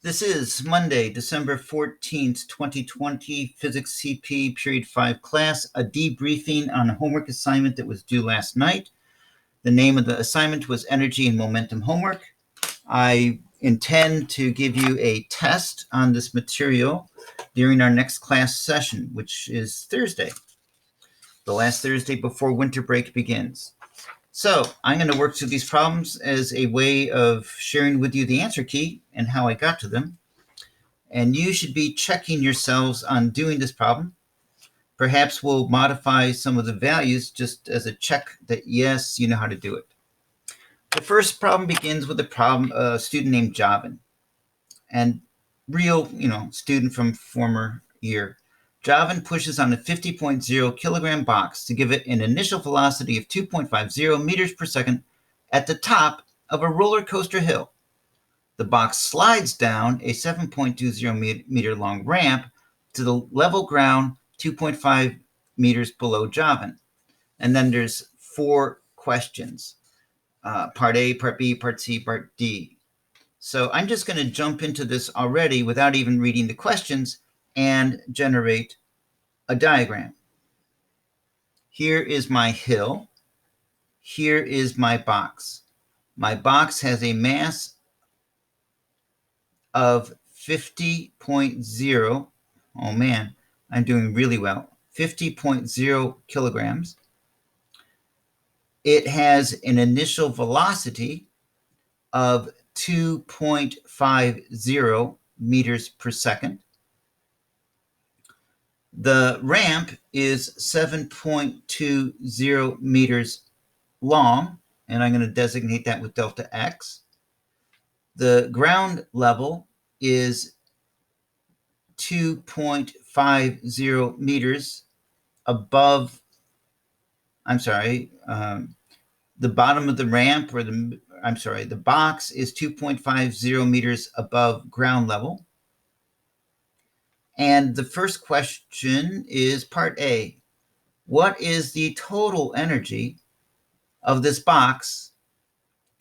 This is Monday, December 14th, 2020, Physics CP Period 5 class, a debriefing on a homework assignment that was due last night. The name of the assignment was Energy and Momentum Homework. I intend to give you a test on this material during our next class session, which is Thursday, the last Thursday before winter break begins. So I'm going to work through these problems as a way of sharing with you the answer key and how I got to them. And you should be checking yourselves on doing this problem. Perhaps we'll modify some of the values just as a check that, yes, you know how to do it. The first problem begins with a student named Javin. And real, student from former year. Javin pushes on a 50.0 kilogram box to give it an initial velocity of 2.50 meters per second at the top of a roller coaster hill. The box slides down a 7.20 meter long ramp to the level ground 2.5 meters below Javin. And then there's 4 questions, part A, part B, part C, part D. So I'm just going to jump into this already without even reading the questions and generate a diagram. Here is my hill. Here is my box. My box has a mass of 50.0. Oh man, I'm doing really well. 50.0 kilograms. It has an initial velocity of 2.50 meters per second. The ramp is 7.20 meters long, and I'm going to designate that with delta x. The ground level is 2.50 meters above, the bottom of the ramp, the box is 2.50 meters above ground level. And the first question is part A. What is the total energy of this box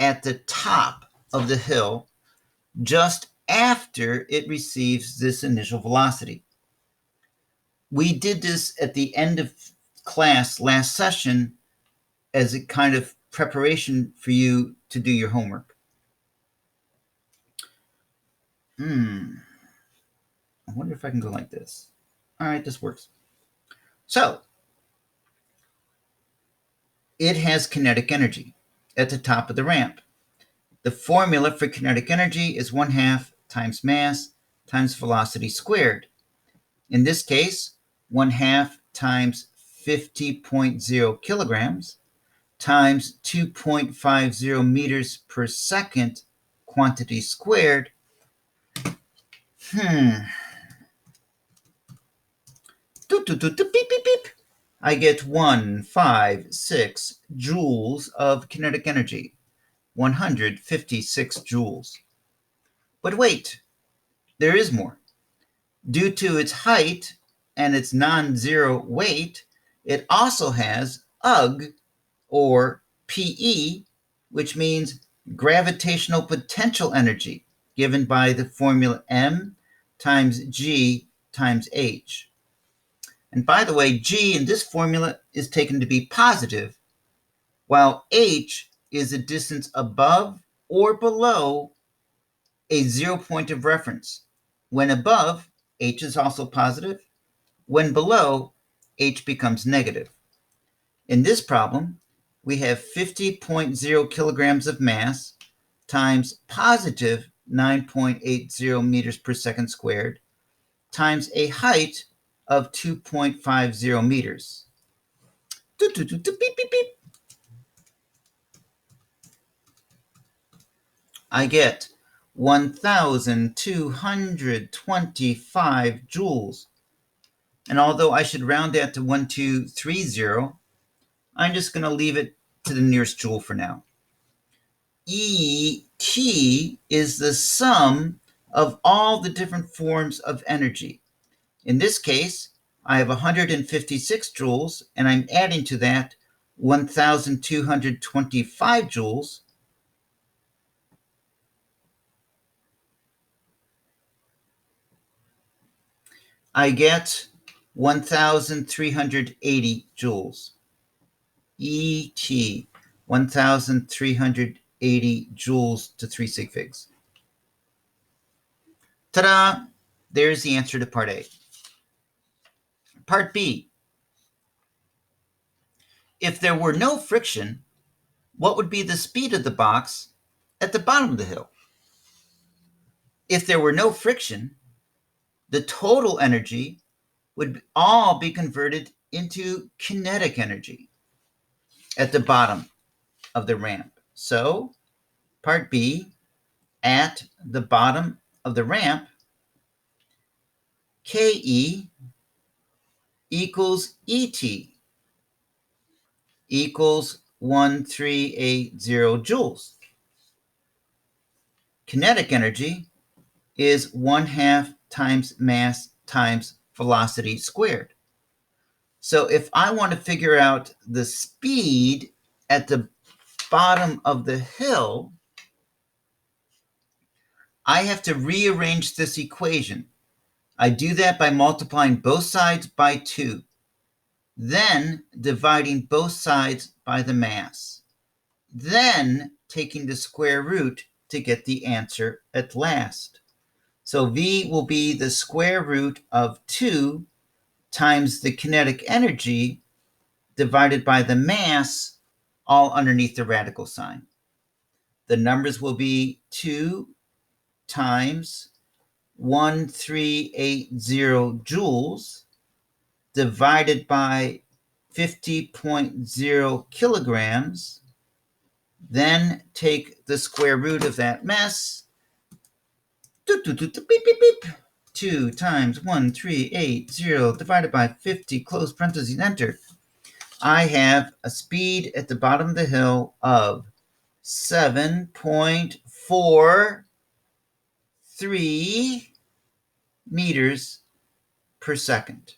at the top of the hill just after it receives this initial velocity? We did this at the end of class last session as a kind of preparation for you to do your homework. I wonder if I can go like this. All right, this works. So it has kinetic energy at the top of the ramp. The formula for kinetic energy is 1/2 times mass times velocity squared. In this case, 1/2 times 50.0 kilograms times 2.50 meters per second quantity squared. Beep, beep, beep. I get 156 joules of kinetic energy. 156 joules. But wait, there is more. Due to its height and its non-zero weight, it also has UG, or PE, which means gravitational potential energy, given by the formula M times G times H. And by the way, G in this formula is taken to be positive, while H is a distance above or below a 0 point of reference. When above, H is also positive. When below, H becomes negative. In this problem, we have 50.0 kilograms of mass times positive 9.80 meters per second squared times a height of 2.50 meters. Beep, beep, beep. I get 1,225 joules. And although I should round that to 1230, I'm just going to leave it to the nearest joule for now. ET is the sum of all the different forms of energy. In this case, I have 156 joules, and I'm adding to that 1,225 joules. I get 1,380 joules. ET, 1,380 joules to 3 sig figs. Ta-da! There's the answer to part A. Part B. If there were no friction, what would be the speed of the box at the bottom of the hill? If there were no friction, the total energy would all be converted into kinetic energy at the bottom of the ramp. So, part B, at the bottom of the ramp, KE equals ET equals 1380 joules. Kinetic energy is 1/2 times mass times velocity squared. So if I want to figure out the speed at the bottom of the hill, I have to rearrange this equation. I do that by multiplying both sides by 2, then dividing both sides by the mass, then taking the square root to get the answer at last. So V will be the square root of 2 times the kinetic energy divided by the mass, all underneath the radical sign. The numbers will be 2 times 1380 joules divided by 50.0 kilograms. Then take the square root of that mess. 2 times 1380 divided by 50, close parentheses, enter. I have a speed at the bottom of the hill of 7.43 meters per second.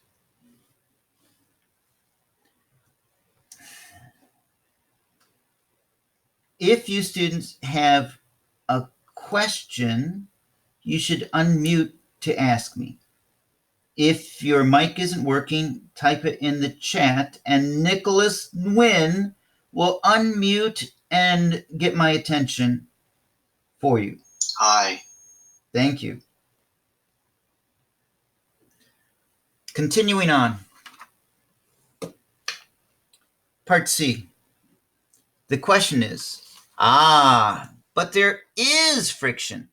If you students have a question, you should unmute to ask me. If your mic isn't working, type it in the chat, and Nicholas Nguyen will unmute and get my attention for you. Hi. Thank you. Continuing on. Part C. The question is, but there is friction.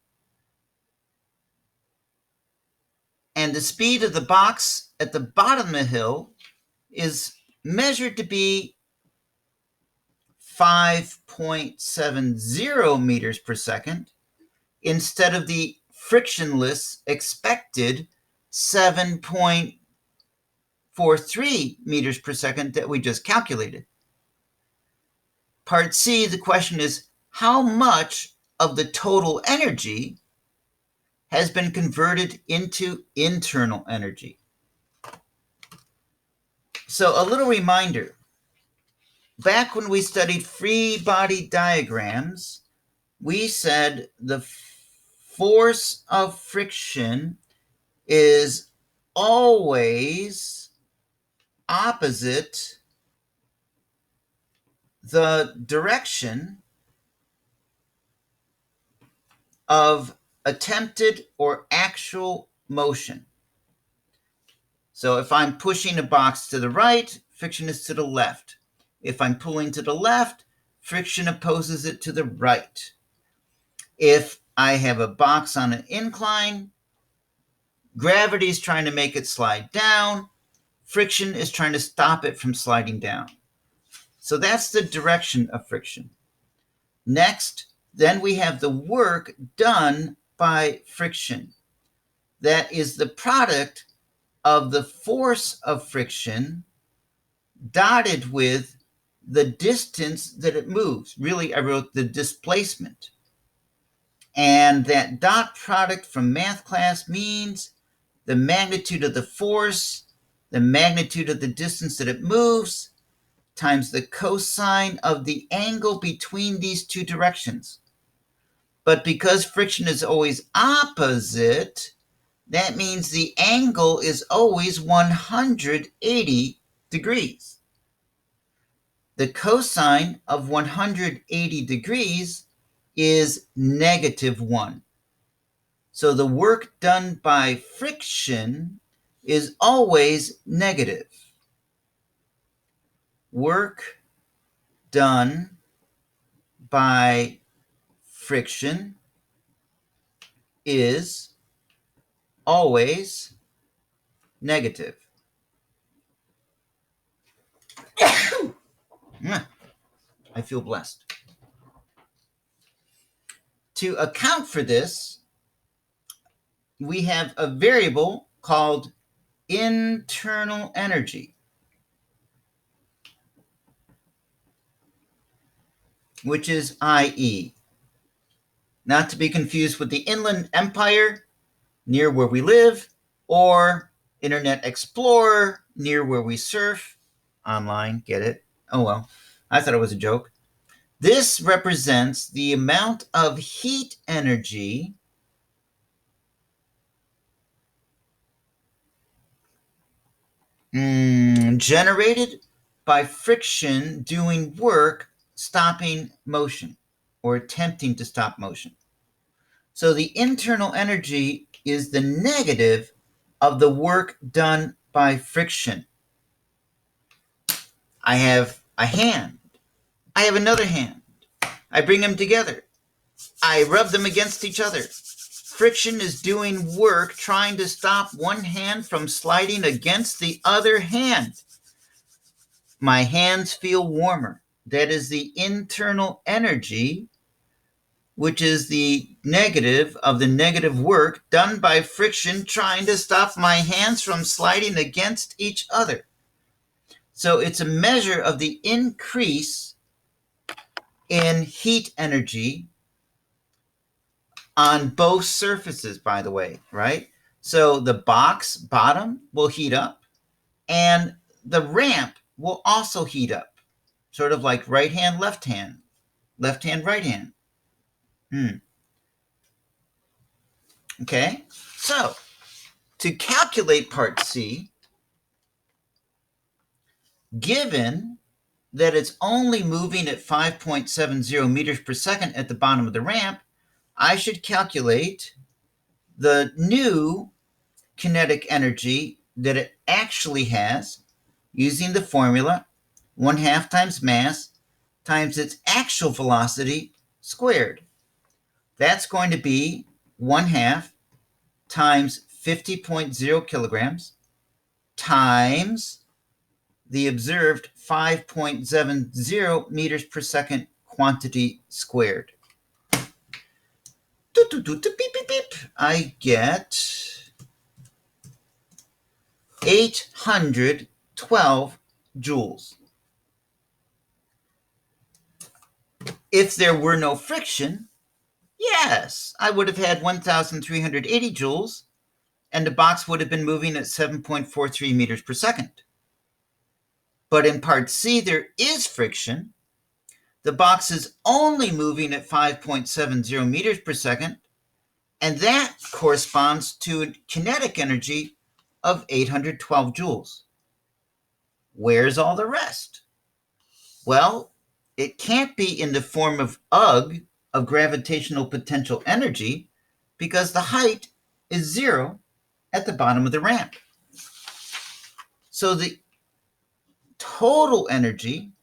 And the speed of the box at the bottom of the hill is measured to be 5.70 meters per second instead of the frictionless expected 7.43 meters per second that we just calculated. Part C, the question is, how much of the total energy has been converted into internal energy? So a little reminder, back when we studied free body diagrams, we said the force of friction is always opposite the direction of attempted or actual motion. So if I'm pushing a box to the right, friction is to the left. If I'm pulling to the left, friction opposes it to the right. If I have a box on an incline, gravity is trying to make it slide down. Friction is trying to stop it from sliding down. So that's the direction of friction. Next, then we have the work done by friction. That is the product of the force of friction dotted with the distance that it moves. Really, I wrote the displacement. And that dot product from math class means the magnitude of the force, the magnitude of the distance that it moves, times the cosine of the angle between these two directions. But because friction is always opposite, that means the angle is always 180 degrees. The cosine of 180 degrees is -1. So the work done by friction is always negative. Work done by friction is always negative. I feel blessed. To account for this, we have a variable called internal energy, which is IE. Not to be confused with the Inland Empire, near where we live, or Internet Explorer, near where we surf. Online, get it? Oh well, I thought it was a joke. This represents the amount of heat energy generated by friction doing work stopping motion or attempting to stop motion. So the internal energy is the negative of the work done by friction. I have a hand. I have another hand. I bring them together. I rub them against each other. Friction is doing work trying to stop one hand from sliding against the other hand. My hands feel warmer. That is the internal energy, which is the negative of the negative work done by friction trying to stop my hands from sliding against each other. So it's a measure of the increase in heat energy on both surfaces, by the way, right? So the box bottom will heat up and the ramp will also heat up, sort of like right hand, left hand, right hand. Okay, so to calculate part C, given that it's only moving at 5.70 meters per second at the bottom of the ramp, I should calculate the new kinetic energy that it actually has using the formula 1/2 times mass times its actual velocity squared. That's going to be 1/2 times 50.0 kilograms times the observed 5.70 meters per second quantity squared. I get 812 joules. If there were no friction, yes, I would have had 1,380 joules, and the box would have been moving at 7.43 meters per second. But in part C, there is friction. The box is only moving at 5.70 meters per second, and that corresponds to a kinetic energy of 812 joules. Where's all the rest? Well, it can't be in the form of UG, of gravitational potential energy, because the height is 0 at the bottom of the ramp. So the total energy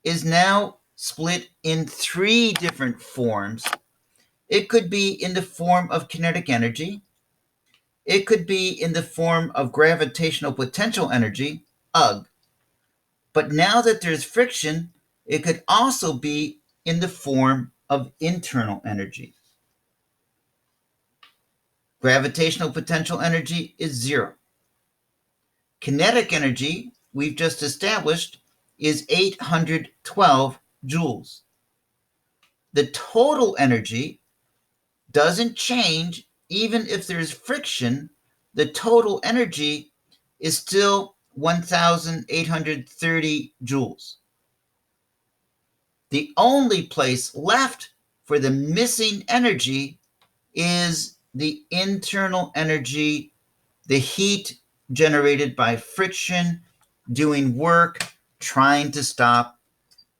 is now split in 3 different forms. It could be in the form of kinetic energy. It could be in the form of gravitational potential energy, UG. But now that there's friction, it could also be in the form of internal energy. Gravitational potential energy is 0. Kinetic energy, we've just established, is 812 joules. The total energy doesn't change even if there's friction. The total energy is still 1,830 joules. The only place left for the missing energy is the internal energy, the heat generated by friction doing work, trying to stop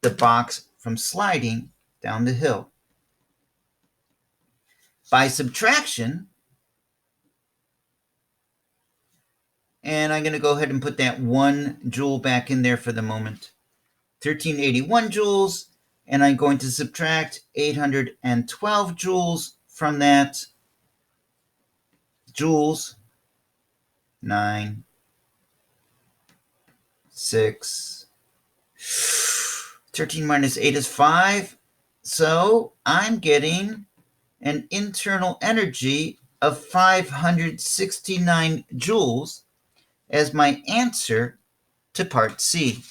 the box from sliding down the hill. By subtraction, and I'm going to go ahead and put that 1 joule back in there for the moment. 1381 joules, and I'm going to subtract 812 joules from that. Joules, 9, 6, 13 minus 8 is 5. So I'm getting an internal energy of 569 joules as my answer to part C.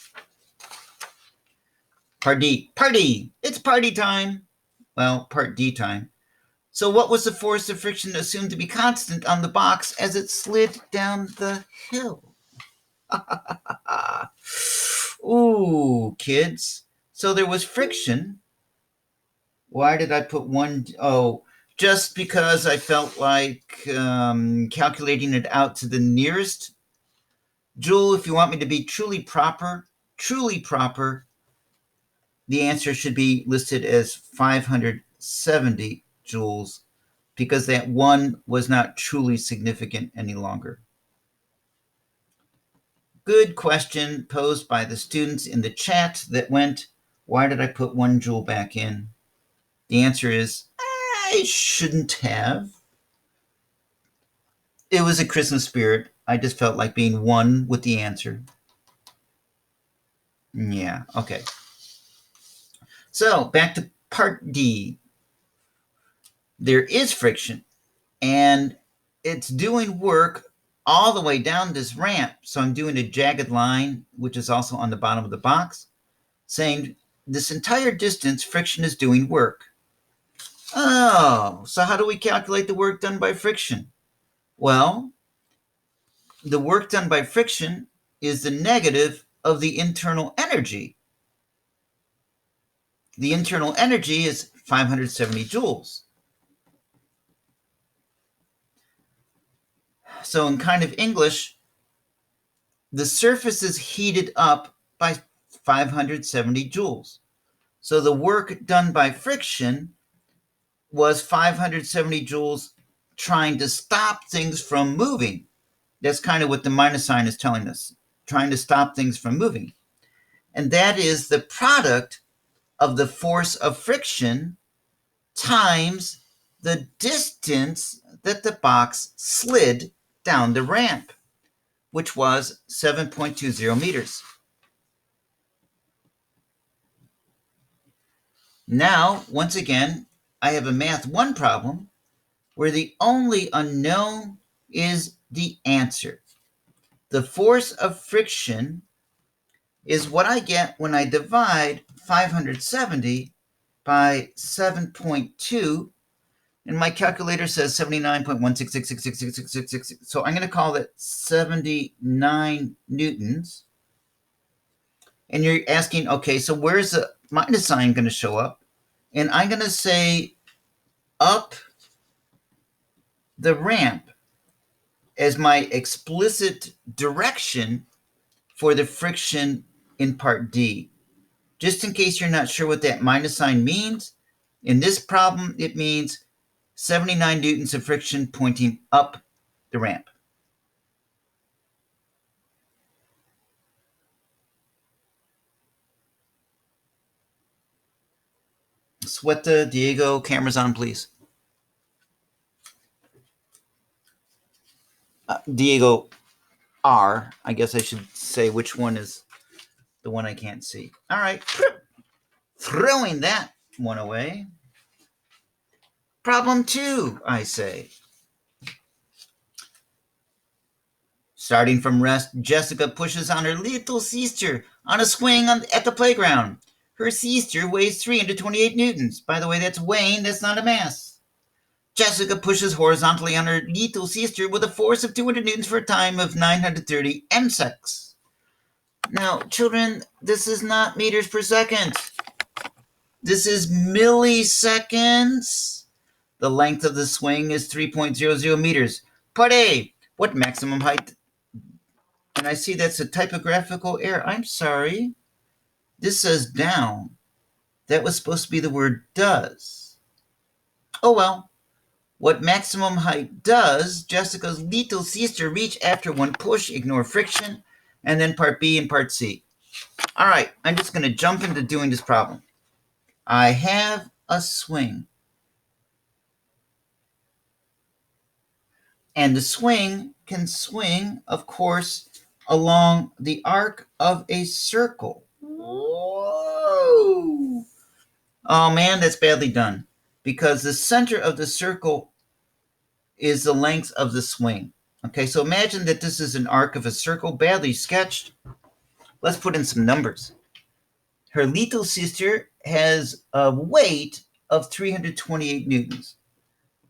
Part D. Party! It's party time! Well, part D time. So what was the force of friction assumed to be constant on the box as it slid down the hill? Ooh, kids. So there was friction. Why did I put 1? Oh, just because I felt like calculating it out to the nearest joule. If you want me to be truly proper, the answer should be listed as 570 joules because that 1 was not truly significant any longer. Good question posed by the students in the chat that went, why did I put 1 joule back in? The answer is, I shouldn't have. It was a Christmas spirit. I just felt like being one with the answer. Yeah, okay. So back to part D. There is friction, and it's doing work all the way down this ramp. So I'm doing a jagged line, which is also on the bottom of the box, saying this entire distance, friction is doing work. Oh, so how do we calculate the work done by friction? Well, the work done by friction is the negative of the internal energy. The internal energy is 570 joules. So in kind of English, the surface is heated up by 570 joules. So the work done by friction was 570 joules trying to stop things from moving. That's kind of what the minus sign is telling us, trying to stop things from moving. And that is the product of the force of friction times the distance that the box slid down the ramp, which was 7.20 meters. Now, once again, I have a Math 1 problem where the only unknown is the answer. The force of friction is what I get when I divide 570 by 7.2, and my calculator says 79.166666666. So I'm going to call it 79 newtons. And you're asking, okay, so where's the minus sign going to show up? And I'm going to say up the ramp as my explicit direction for the friction in part D. Just in case you're not sure what that minus sign means, in this problem, it means 79 newtons of friction pointing up the ramp. Sueta, Diego, cameras on, please. Diego R. I guess I should say which one is the one I can't see. All right. Throwing that one away. Problem 2, I say. Starting from rest, Jessica pushes on her little sister on a swing at the playground. Her sister weighs 328 newtons. By the way, that's weighing, that's not a mass. Jessica pushes horizontally on her little sister with a force of 200 newtons for a time of 930 msecs. Now, children, this is not meters per second. This is milliseconds. The length of the swing is 3.00 meters. Part A, what maximum height? And I see that's a typographical error. I'm sorry. This says down. That was supposed to be the word does. Oh well. What maximum height does Jessica's little sister reach after one push? Ignore friction. And then part B and part C. All right, I'm just going to jump into doing this problem. I have a swing. And the swing can swing, of course, along the arc of a circle. Whoa! Oh man, that's badly done. Because the center of the circle is the length of the swing. Okay, so imagine that this is an arc of a circle, badly sketched. Let's put in some numbers. Her little sister has a weight of 328 newtons.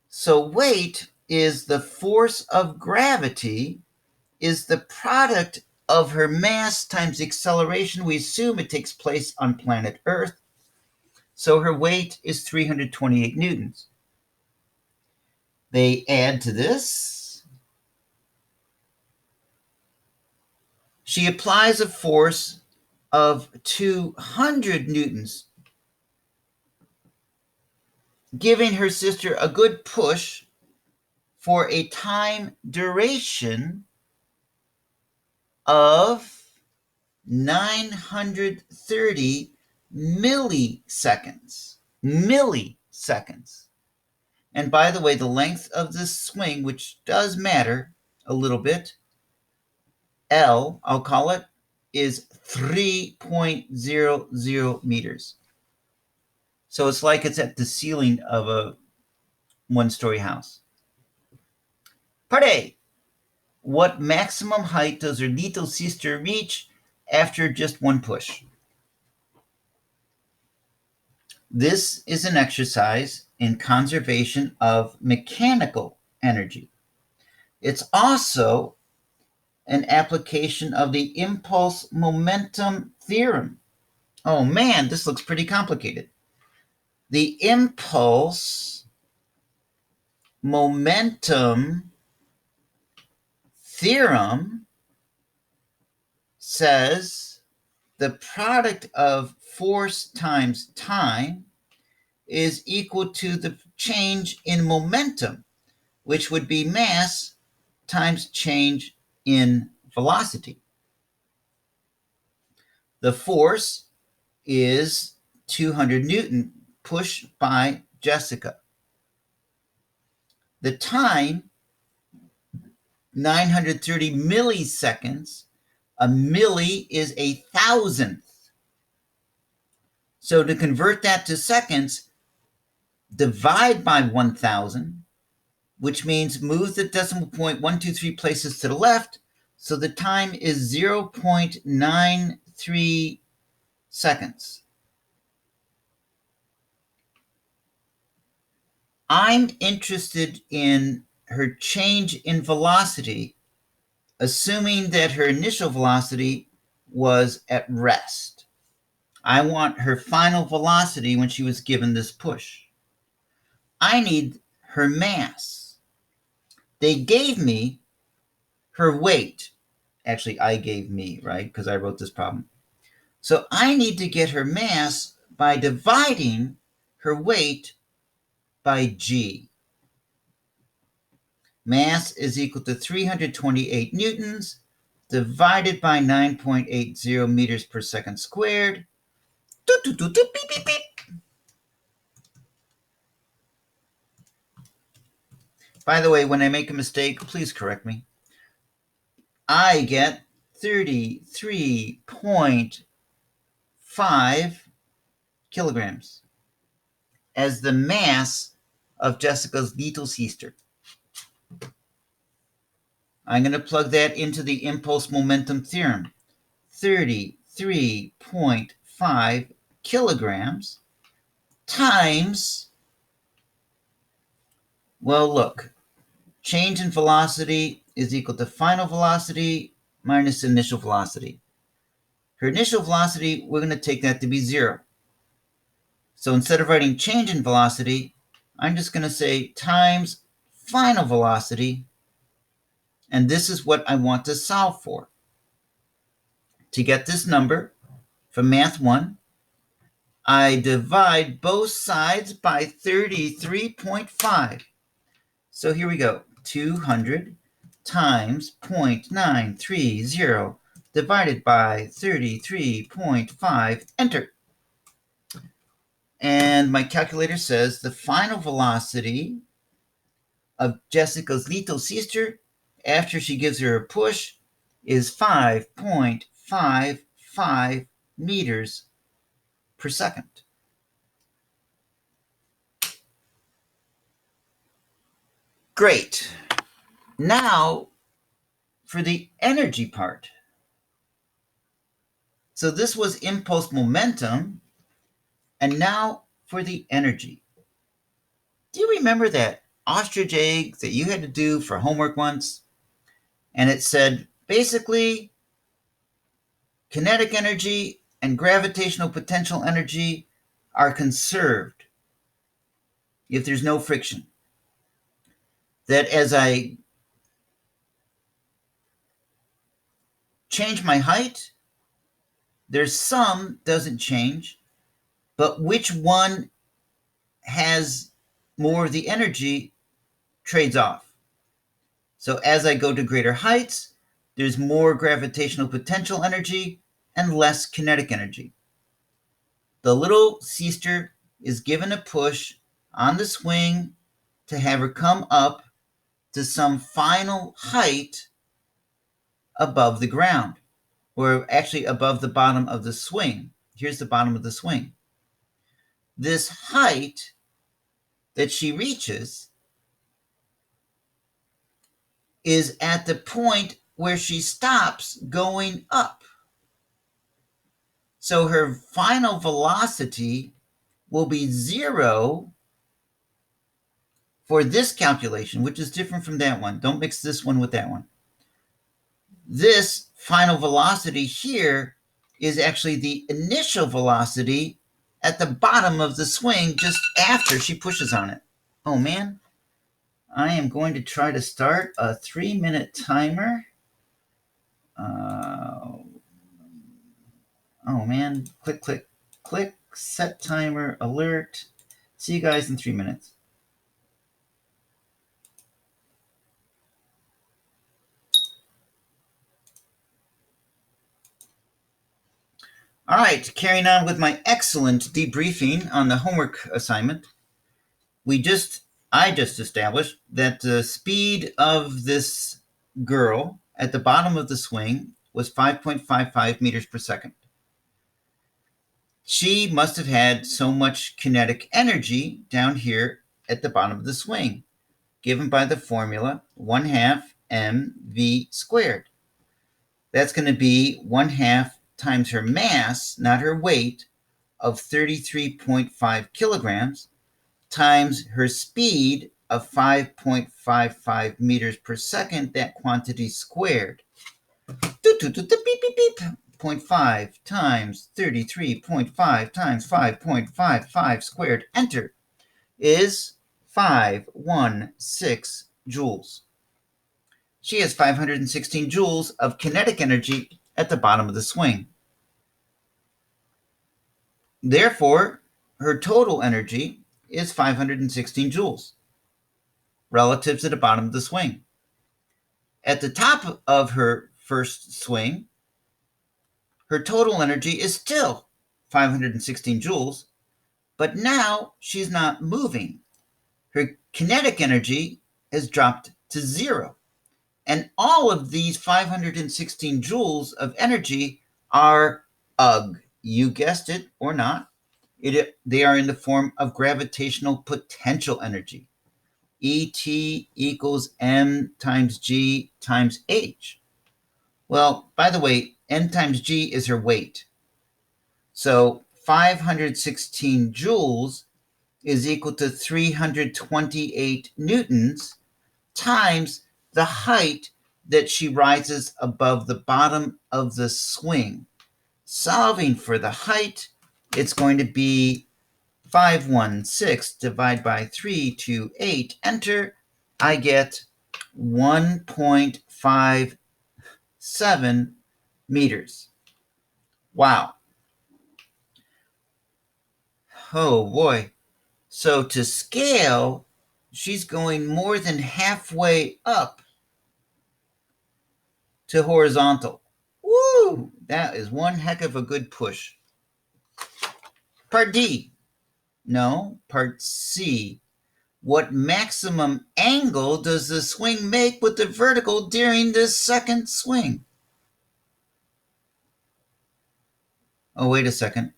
So weight is the force of gravity, is the product of her mass times the acceleration. We assume it takes place on planet Earth. So her weight is 328 newtons. They add to this. She applies a force of 200 newtons, giving her sister a good push for a time duration of 930 milliseconds. Milliseconds. And by the way, the length of this swing, which does matter a little bit, L, I'll call it, is 3.00 meters. So it's like it's at the ceiling of a one-story house. Part A. What maximum height does her little sister reach after just one push? This is an exercise in conservation of mechanical energy. It's also an application of the impulse momentum theorem. Oh man, this looks pretty complicated. The impulse momentum theorem says the product of force times time is equal to the change in momentum, which would be mass times change in velocity. The force is 200 Newton pushed by Jessica. The time, 930 milliseconds. A milli is a thousandth. So to convert that to seconds, divide by 1,000, which means move the decimal point 1, 2, 3 places to the left. So the time is 0.93 seconds. I'm interested in her change in velocity, assuming that her initial velocity was at rest. I want her final velocity when she was given this push. I need her mass. They gave me her weight. Actually, I gave me, right? Because I wrote this problem. So I need to get her mass by dividing her weight by g. Mass is equal to 328 newtons divided by 9.80 meters per second squared. Doot, doot, doot, doot, beep, beep, beep. By the way, when I make a mistake, please correct me. I get 33.5 kilograms as the mass of Jessica's little sister. I'm going to plug that into the impulse momentum theorem. 33.5 kilograms times, well, look, change in velocity is equal to final velocity minus initial velocity. Her initial velocity, we're going to take that to be 0. So instead of writing change in velocity, I'm just going to say times final velocity, and this is what I want to solve for. To get this number from Math 1, I divide both sides by 33.5. So here we go. 200 times 0.930 divided by 33.5. Enter. And my calculator says the final velocity of Jessica's little sister after she gives her a push is 5.55 meters per second. Great. Now for the energy part. So this was impulse momentum, and now for the energy. Do you remember that ostrich egg that you had to do for homework once? And it said basically kinetic energy and gravitational potential energy are conserved if there's no friction. That as I change my height, there's some doesn't change, but which one has more of the energy trades off. So as I go to greater heights, there's more gravitational potential energy and less kinetic energy. The little sister is given a push on the swing to have her come up to some final height above the ground, or actually above the bottom of the swing. Here's the bottom of the swing. This height that she reaches is at the point where she stops going up. So her final velocity will be 0 for this calculation, which is different from that one. Don't mix this one with that one. This final velocity here is actually the initial velocity at the bottom of the swing just after she pushes on it. Oh man, I am going to try to start a 3-minute timer. Oh man, click, click, click, set timer, alert. See you guys in 3 minutes. All right, carrying on with my excellent debriefing on the homework assignment. I just established that the speed of this girl at the bottom of the swing was 5.55 meters per second. She must have had so much kinetic energy down here at the bottom of the swing, given by the formula 1/2 mv squared. That's going to be 1/2 times her mass, not her weight, of 33.5 kilograms, times her speed of 5.55 meters per second, that quantity squared. 0.5 times 33.5 times 5.55 squared, enter, is 516 joules. She has 516 joules of kinetic energy at the bottom of the swing. Therefore, her total energy is 516 joules relative to the bottom of the swing. At the top of her first swing, her total energy is still 516 joules, but now she's not moving. Her kinetic energy has dropped to 0. And all of these 516 joules of energy are UG. You guessed it or not. They are in the form of gravitational potential energy. ET equals m times g times h. Well, by the way, m times g is her weight. So 516 joules is equal to 328 newtons times the height that she rises above the bottom of the swing. Solving for the height, it's going to be 516 divided by 328, enter, I get 1.57 meters. Wow. Oh boy. So to scale, she's going more than halfway up to horizontal. Woo! That is one heck of a good push. Part D. No, part C. What maximum angle does the swing make with the vertical during this second swing? Oh, wait a second.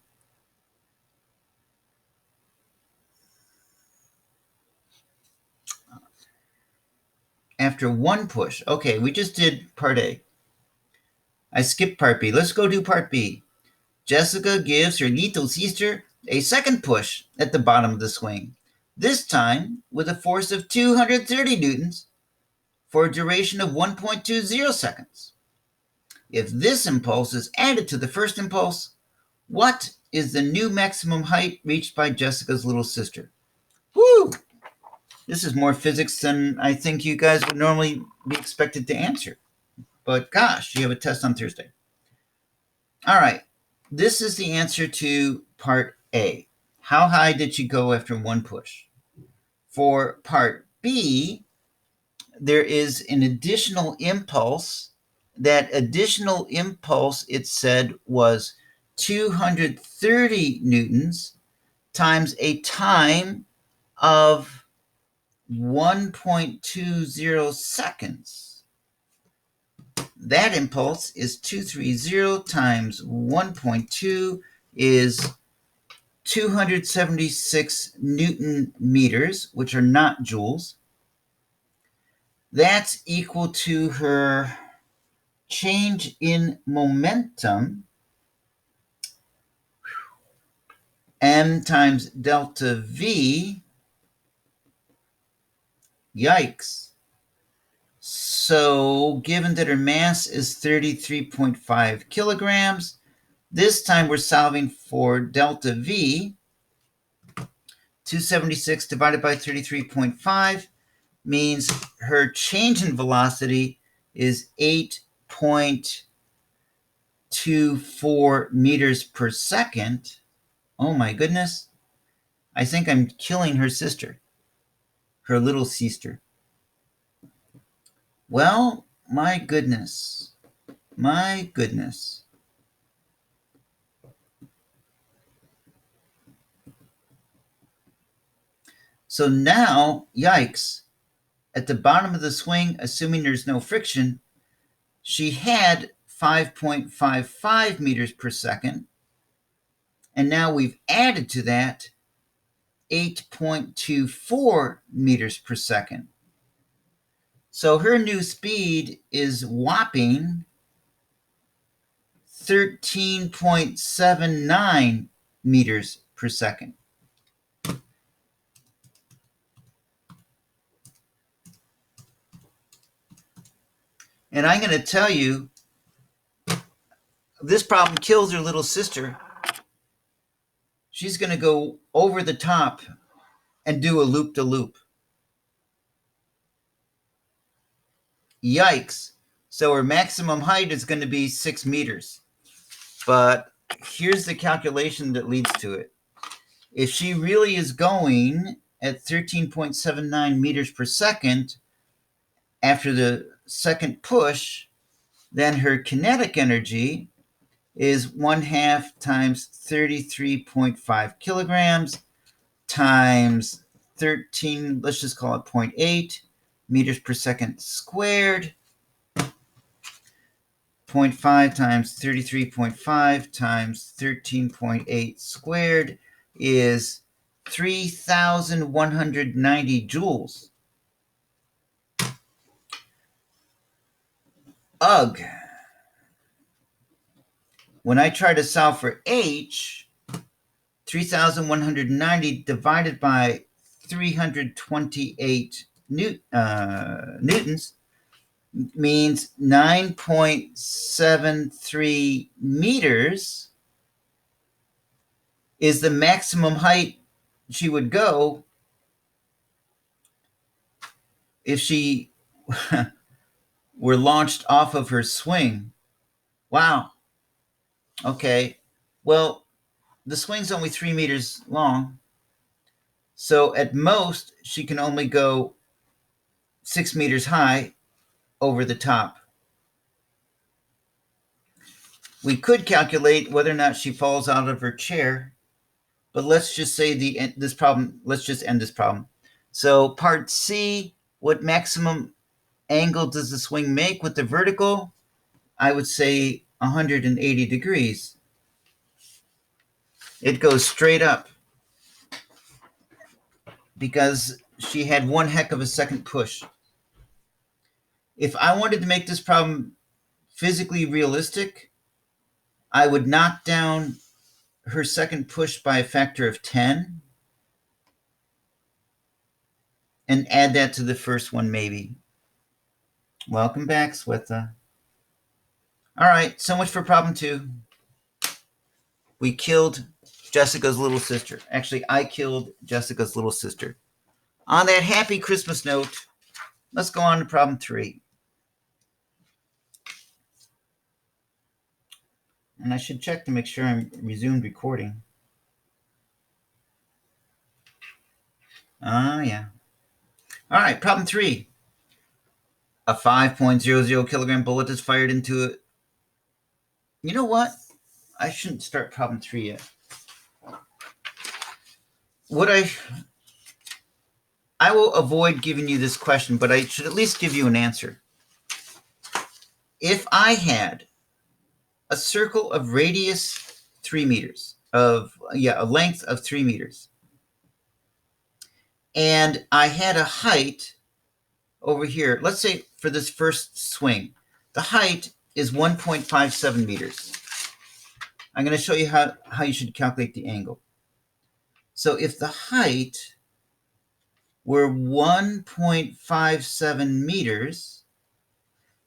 After one push. Okay, we just did part A. I skipped part B. Let's go do part B. Jessica gives her little sister a second push at the bottom of the swing, this time with a force of 230 newtons for a duration of 1.20 seconds. If this impulse is added to the first impulse, what is the new maximum height reached by Jessica's little sister? Woo! This is more physics than I think you guys would normally be expected to answer. But gosh, you have a test on Thursday. All right. This is the answer to part A. How high did she go after one push? For part B, there is an additional impulse. That additional impulse, it said, was 230 newtons times a time of 1.20 seconds. That impulse is 230 times 1.2 is 276 Newton meters, which are not joules. That's equal to her change in momentum, m times delta v. Yikes. So given that her mass is 33.5 kilograms, this time we're solving for delta v. 276 divided by 33.5 means her change in velocity is 8.24 meters per second. Oh my goodness. I think I'm killing her sister, her little sister. Well, my goodness. My goodness. So now, yikes, at the bottom of the swing, assuming there's no friction, she had 5.55 meters per second. And now we've added to that 8.24 meters per second. So her new speed is whopping 13.79 meters per second. And I'm going to tell you, this problem kills her little sister. She's going to go over the top and do a loop-de-loop. Yikes. So her maximum height is going to be 6 meters. But here's the calculation that leads to it. If she really is going at 13.79 meters per second after the second push, then her kinetic energy is 1/2 times 33.5 kilograms times 13, let's just call it 0.8 meters per second squared. 0.5 times 33.5 times 13.8 squared is 3,190 joules. Ugh. When I try to solve for H, 3,190 divided by 328 newtons means 9.73 meters is the maximum height she would go if she were launched off of her swing. Wow. Okay. Well, the swing's only 3 meters long. So at most, she can only go 6 meters high over the top. We could calculate whether or not she falls out of her chair, but let's just say let's just end this problem. So part C, what maximum angle does the swing make with the vertical? I would say 180 degrees. It goes straight up because she had one heck of a second push. If I wanted to make this problem physically realistic, I would knock down her second push by a factor of 10 and add that to the first one, maybe. Welcome back, Swetha. All right, so much for problem 2. We killed Jessica's little sister. Actually, I killed Jessica's little sister. On that happy Christmas note, let's go on to problem 3. And I should check to make sure I'm resumed recording. Yeah. All right, problem 3. A 5.00 kilogram bullet is fired into it. You know what? I shouldn't start problem 3 yet. I will avoid giving you this question, but I should at least give you an answer. If I had a circle of radius 3 meters, a length of 3 meters, and I had a height over here, let's say for this first swing, the height is 1.57 meters. I'm going to show you how you should calculate the angle. So if the height were 1.57 meters,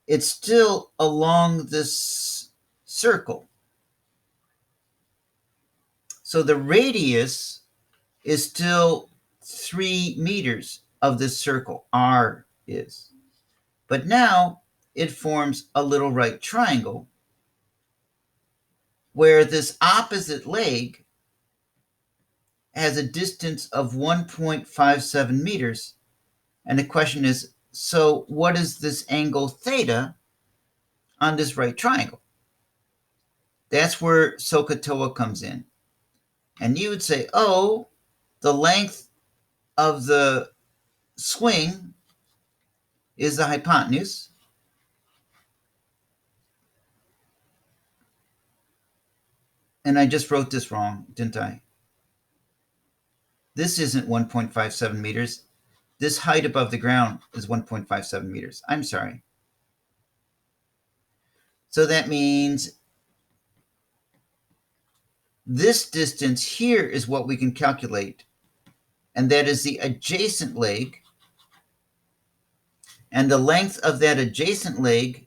it's still along this circle. So the radius is still 3 meters of this circle, R is. But now it forms a little right triangle where this opposite leg has a distance of 1.57 meters. And the question is, so what is this angle theta on this right triangle? That's where SOHCAHTOA comes in. And you would say, oh, the length of the swing is the hypotenuse. And I just wrote this wrong, didn't I? This isn't 1.57 meters. This height above the ground is 1.57 meters. I'm sorry. So that means this distance here is what we can calculate. And that is the adjacent leg. And the length of that adjacent leg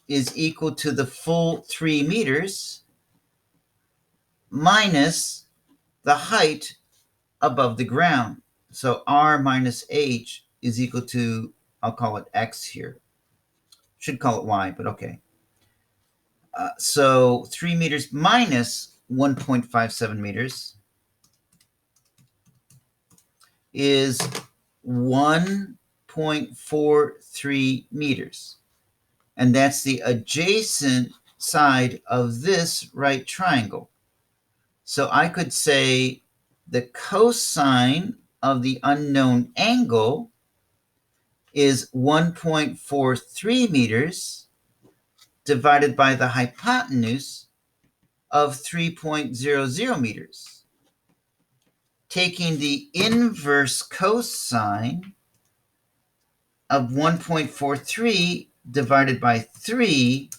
is equal to the full 3 meters minus the height above the ground. So R minus H is equal to, I'll call it X here. Should call it Y, but okay. So 3 meters minus 1.57 meters is 1.43 meters. And that's the adjacent side of this right triangle. So I could say the cosine of the unknown angle is 1.43 meters divided by the hypotenuse of 3.00 meters. Taking the inverse cosine of 1.43 divided by 3,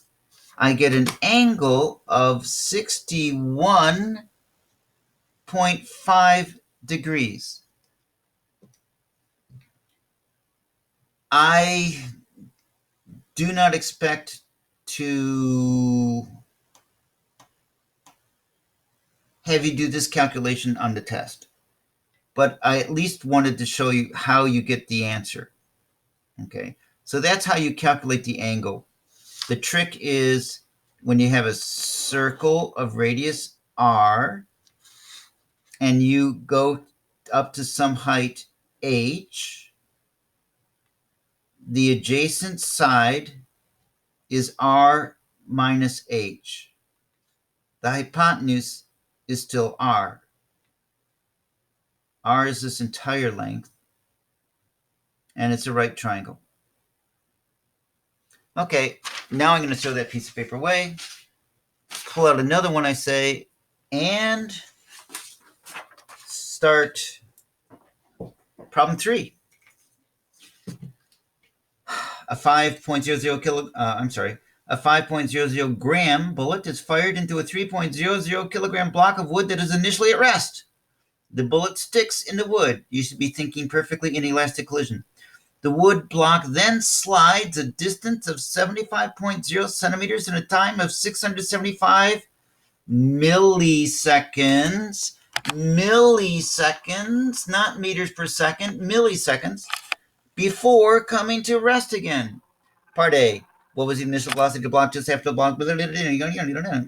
I get an angle of 61.5 degrees. I do not expect to have you do this calculation on the test. but I at least wanted to show you how you get the answer. Okay, so that's how you calculate the angle. The trick is when you have a circle of radius r and you go up to some height h, the adjacent side is r minus h. The hypotenuse is still r. R is this entire length, and it's a right triangle. Okay, now I'm going to throw that piece of paper away, pull out another one, I say, and start problem 3. A 5.00 gram bullet is fired into a 3.00 kilogram block of wood that is initially at rest. The bullet sticks in the wood. You should be thinking perfectly inelastic collision. The wood block then slides a distance of 75.0 centimeters in a time of 675 milliseconds. Milliseconds, not meters per second, milliseconds, before coming to rest again. Part A. What was the initial velocity of the block just after the block?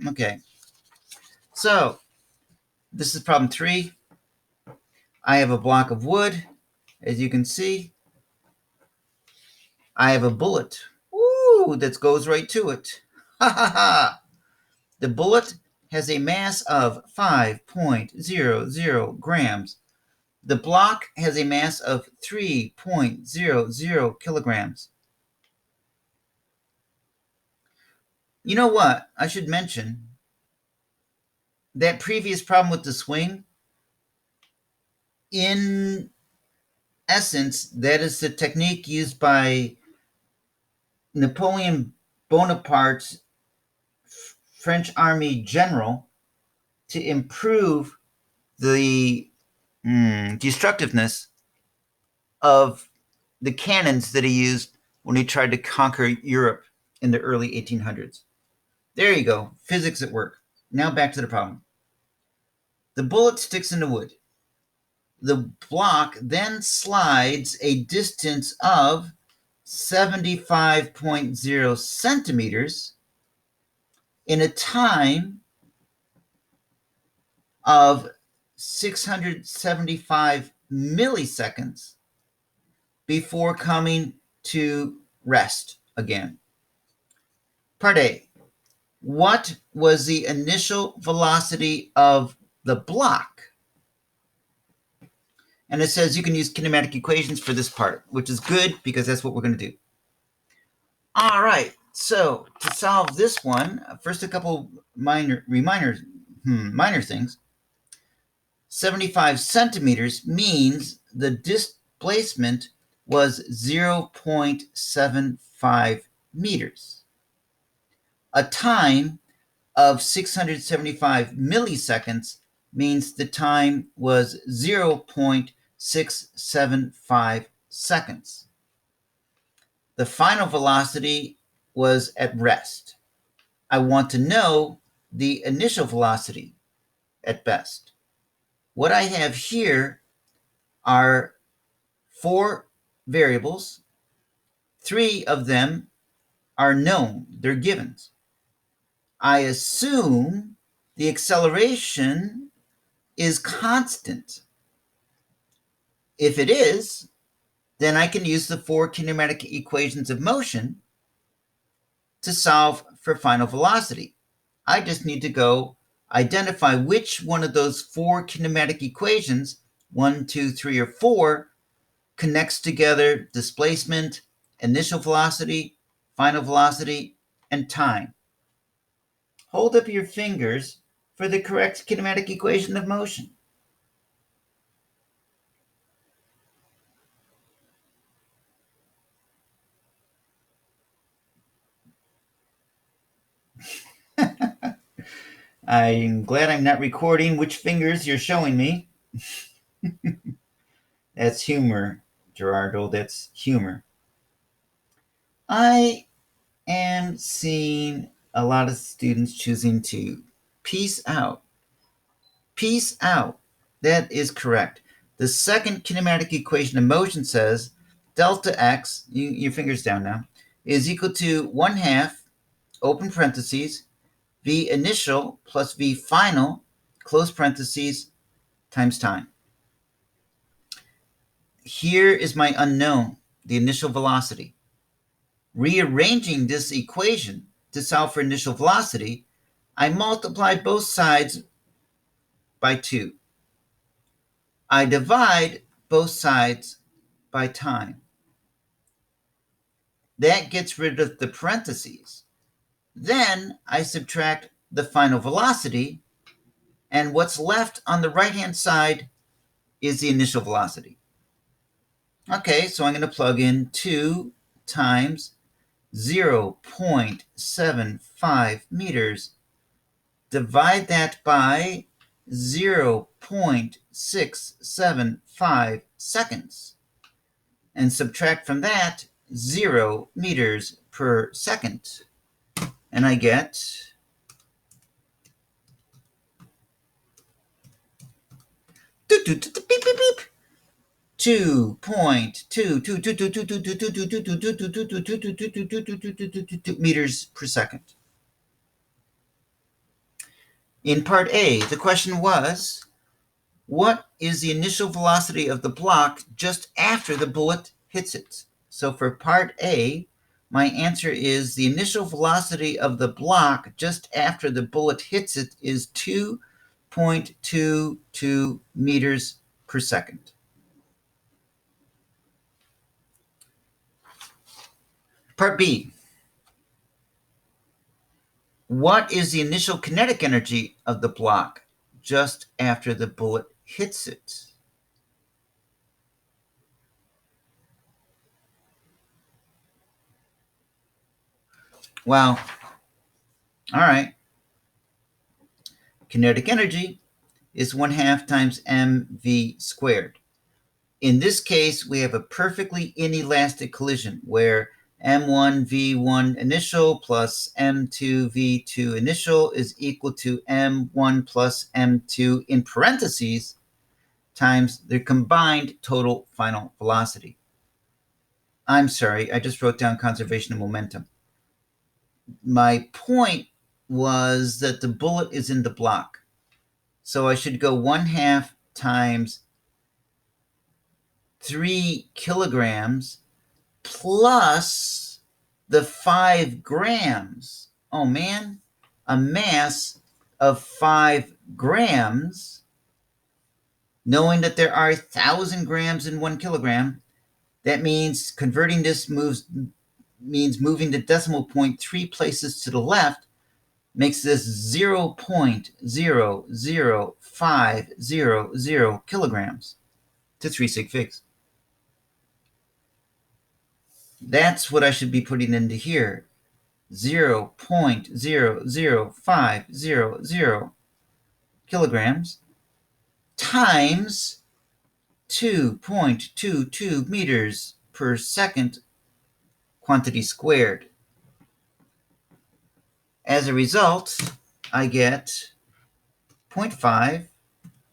Okay. So, this is problem 3. I have a block of wood, as you can see. I have a bullet. Woo, that goes right to it. Ha ha ha. The bullet has a mass of 5.00 grams. The block has a mass of 3.00 kilograms. You know what? I should mention that previous problem with the swing, in essence, that is the technique used by Napoleon Bonaparte's French army general to improve the destructiveness of the cannons that he used when he tried to conquer Europe in the early 1800s. There you go, physics at work. Now back to the problem. The bullet sticks in the wood. The block then slides a distance of 75.0 centimeters in a time of 675 milliseconds before coming to rest again. Part A. What was the initial velocity of the block? And it says you can use kinematic equations for this part, which is good because that's what we're going to do. All right, so to solve this one, first a couple minor things. 75 centimeters means the displacement was 0.75 meters. A time of 675 milliseconds means the time was 0.675 seconds. The final velocity was at rest. I want to know the initial velocity at best. What I have here are 4 variables. 3 of them are known, they're givens. I assume the acceleration is constant. If it is, then I can use the 4 kinematic equations of motion to solve for final velocity. I just need to go identify which one of those 4 kinematic equations, 1, 2, 3, or 4, connects together displacement, initial velocity, final velocity, and time. Hold up your fingers for the correct kinematic equation of motion. I'm glad I'm not recording which fingers you're showing me. That's humor, Gerardo. That's humor. I am seeing a lot of students choosing to peace out. Peace out. That is correct. The second kinematic equation of motion says delta x, your fingers down now, is equal to 1/2, open parentheses, v initial plus v final, close parentheses, times time. Here is my unknown, the initial velocity. Rearranging this equation to solve for initial velocity, I multiply both sides by 2. I divide both sides by time. That gets rid of the parentheses. Then I subtract the final velocity, and what's left on the right-hand side is the initial velocity. Okay, so I'm going to plug in 2 times 0.75 meters. Divide that by 0.675 seconds. And subtract from that 0 meters per second. And I get 2.2 meters per second. In part A, the question was, what is the initial velocity of the block just after the bullet hits it? So for part A, my answer is the initial velocity of the block just after the bullet hits it is 2.22 meters per second. Part B. What is the initial kinetic energy of the block just after the bullet hits it? Well, all right. Kinetic energy is 1/2 times mv squared. In this case, we have a perfectly inelastic collision where m1 v1 initial plus m2 v2 initial is equal to m1 plus m2 in parentheses times the combined total final velocity. I'm sorry, I just wrote down conservation of momentum. My point was that the bullet is in the block. So I should go 1/2 times 3 kilograms plus the 5 grams. Oh man, a mass of 5 grams. Knowing that there are 1,000 grams in 1 kilogram, that means converting this means moving the decimal point 3 places to the left, makes this 0.00500 kilograms to 3 sig figs. That's what I should be putting into here. 0.00500 kilograms times 2.22 meters per second quantity squared. As a result, I get 0.5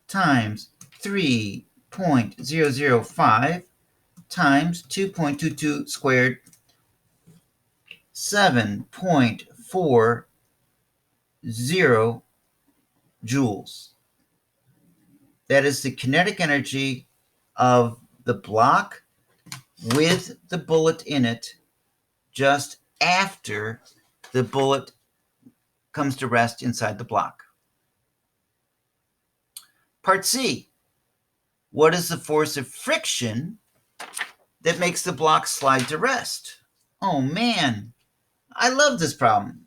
times 3.005 times 2.22 squared, 7.40 joules. That is the kinetic energy of the block with the bullet in it just after the bullet comes to rest inside the block. Part C. What is the force of friction that makes the block slide to rest? Oh man, I love this problem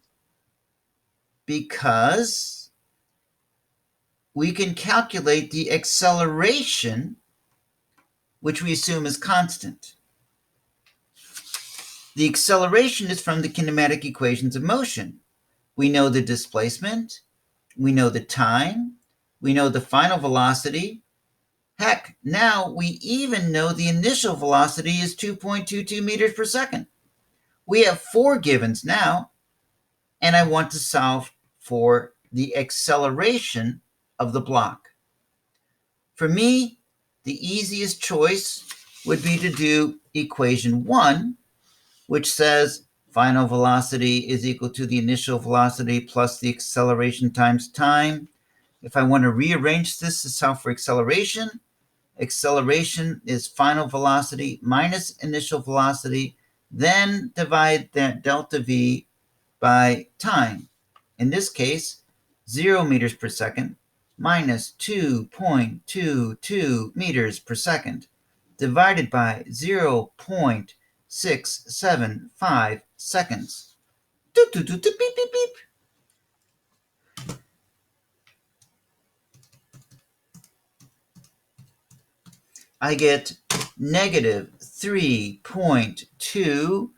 because we can calculate the acceleration, which we assume is constant. The acceleration is from the kinematic equations of motion. We know the displacement, we know the time, we know the final velocity. Heck, now we even know the initial velocity is 2.22 meters per second. We have 4 givens now, and I want to solve for the acceleration of the block. For me, the easiest choice would be to do equation 1, which says final velocity is equal to the initial velocity plus the acceleration times time. If I want to rearrange this to solve for acceleration, acceleration is final velocity minus initial velocity, then divide that delta V by time. In this case, 0 meters per second minus 2.22 meters per second divided by 0.675 seconds. Beep, beep, beep. I get negative 3.2,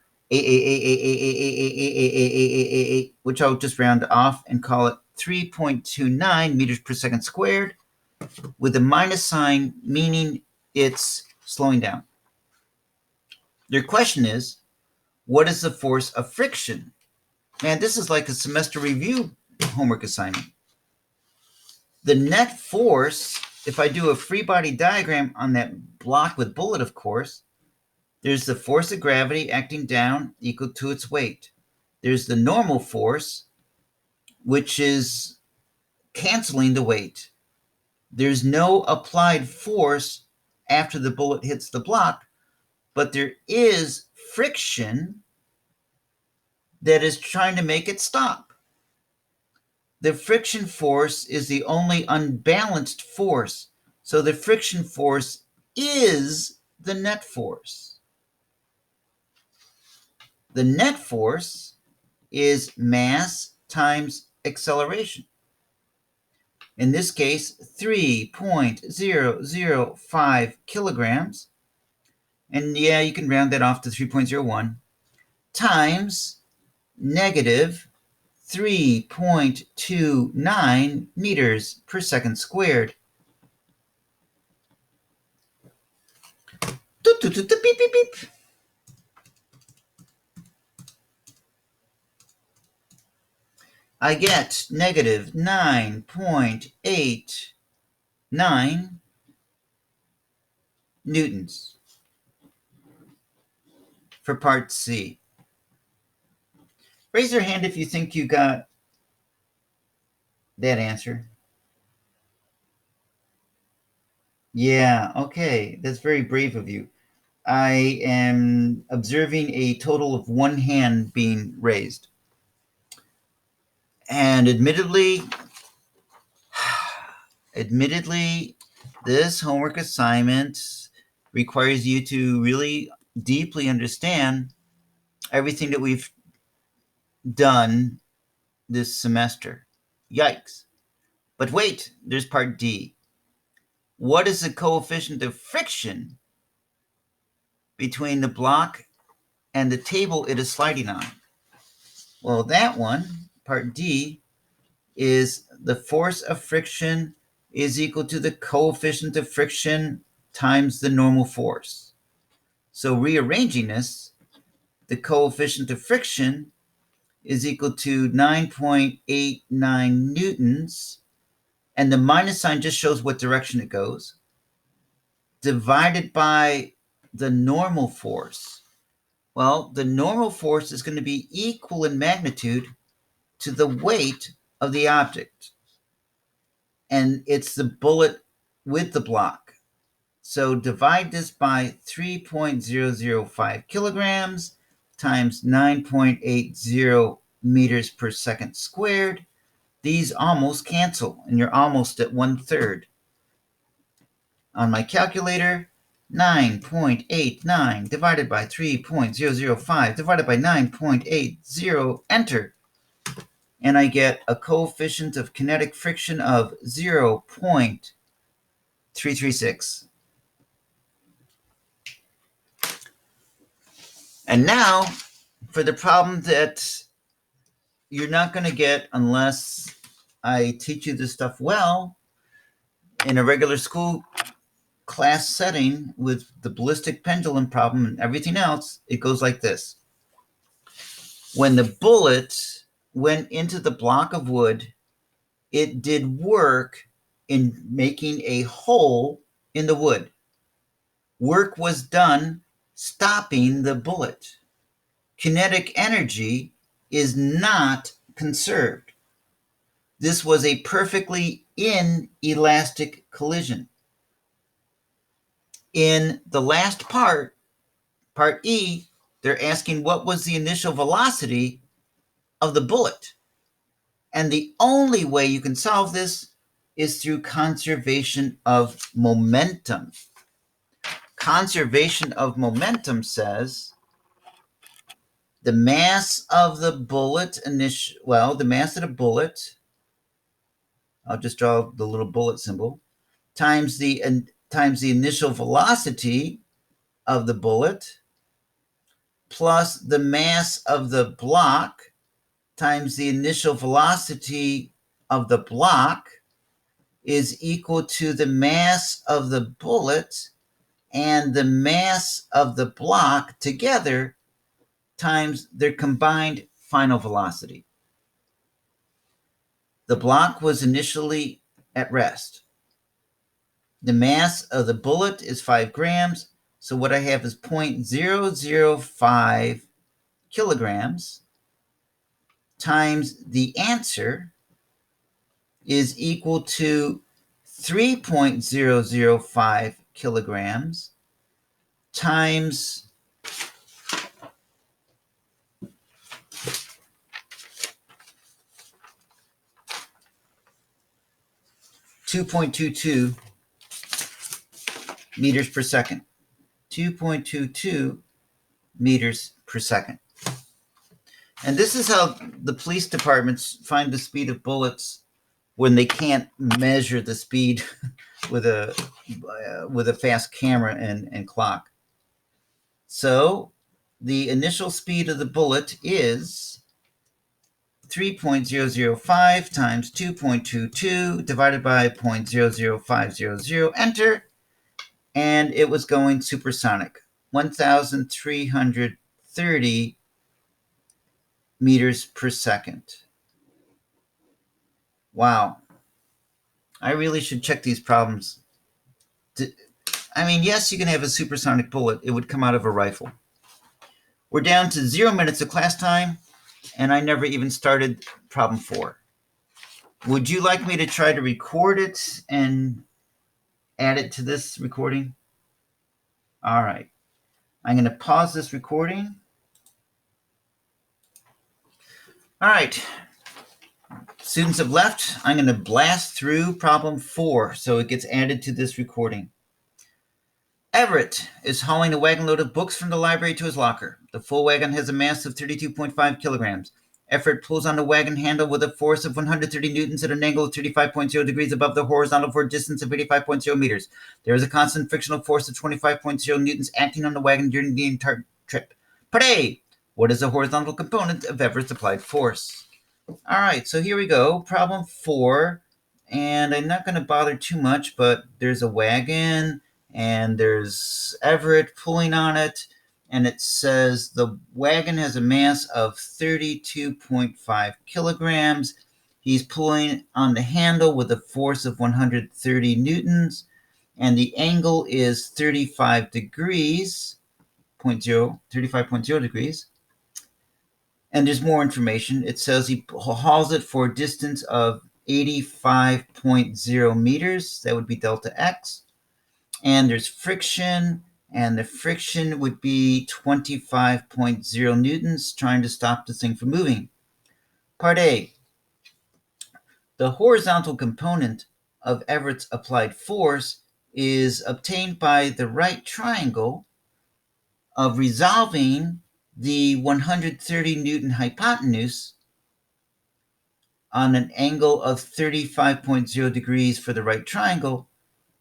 which I'll just round off and call it 3.29 meters per second squared, with a minus sign, meaning it's slowing down. Your question is, what is the force of friction? Man, this is like a semester review homework assignment. The net force, if I do a free body diagram on that block with bullet, of course, there's the force of gravity acting down equal to its weight. There's the normal force, which is canceling the weight. There's no applied force after the bullet hits the block, but there is friction that is trying to make it stop. The friction force is the only unbalanced force. So the friction force is the net force. The net force is mass times acceleration. In this case, 3.005 kilograms. And yeah, you can round that off to 3.01 times negative 3.29 meters per second squared. Beep, beep, beep. I get negative 9.89 newtons for part C. Raise your hand if you think you got that answer. Yeah, okay. That's very brave of you. I am observing a total of 1 hand being raised. And admittedly, this homework assignment requires you to really deeply understand everything that we've done this semester. Yikes. But wait, there's part D. What is the coefficient of friction between the block and the table it is sliding on? Well, that one, part D, is the force of friction is equal to the coefficient of friction times the normal force. So rearranging this, the coefficient of friction is equal to 9.89 newtons, and the minus sign just shows what direction it goes, divided by the normal force. Well, the normal force is going to be equal in magnitude to the weight of the object. And it's the bullet with the block. So divide this by 3.005 kilograms times 9.80 meters per second squared. These almost cancel, and you're almost at 1/3. On my calculator, 9.89 divided by 3.005 divided by 9.80, enter. And I get a coefficient of kinetic friction of 0.336. And now, for the problem that you're not going to get unless I teach you this stuff well in a regular school class setting with the ballistic pendulum problem and everything else, it goes like this. When the bullet went into the block of wood, it did work in making a hole in the wood. work was done stopping the bullet. Kinetic energy is not conserved. This was a perfectly inelastic collision. In the last part, part E, they're asking what was the initial velocity of the bullet. And the only way you can solve this is through conservation of momentum. Conservation of momentum says the mass of the bullet, the mass of the bullet, I'll just draw the little bullet symbol, times the initial velocity of the bullet plus the mass of the block times the initial velocity of the block is equal to the mass of the bullet and the mass of the block together times their combined final velocity. The block was initially at rest. The mass of the bullet is 5 grams. So what I have is 0.005 kilograms times the answer is equal to 3.005 kilograms times 2.22 meters per second. 2.22 meters per second. And this is how the police departments find the speed of bullets when they can't measure the speed with a fast camera and clock. So the initial speed of the bullet is 3.005 times 2.22 divided by 0.00500, enter, and it was going supersonic, 1,330 meters per second. Wow. I really should check these problems. I mean, yes, you can have a supersonic bullet. It would come out of a rifle. We're down to 0 minutes of class time, and I never even started problem 4. Would you like me to try to record it and add it to this recording? All right. I'm going to pause this recording. All right. Students have left. I'm going to blast through problem 4 so it gets added to this recording. Everett is hauling a wagon load of books from the library to his locker. The full wagon has a mass of 32.5 kilograms. Everett pulls on the wagon handle with a force of 130 newtons at an angle of 35.0 degrees above the horizontal for a distance of 85.0 meters. There is a constant frictional force of 25.0 newtons acting on the wagon during the entire trip. Part A. What is the horizontal component of Everett's applied force? All right, so here we go. Problem 4. And I'm not going to bother too much, but there's a wagon, and there's Everett pulling on it, and it says the wagon has a mass of 32.5 kilograms. He's pulling on the handle with a force of 130 newtons, and the angle is 35 degrees, 35.0 degrees. And there's more information. It says he hauls it for a distance of 85.0 meters. That would be delta x. And there's friction, and the friction would be 25.0 newtons, trying to stop the thing from moving. Part A. The horizontal component of Everett's applied force is obtained by the right triangle of resolving the 130 Newton hypotenuse on an angle of 35.0 degrees for the right triangle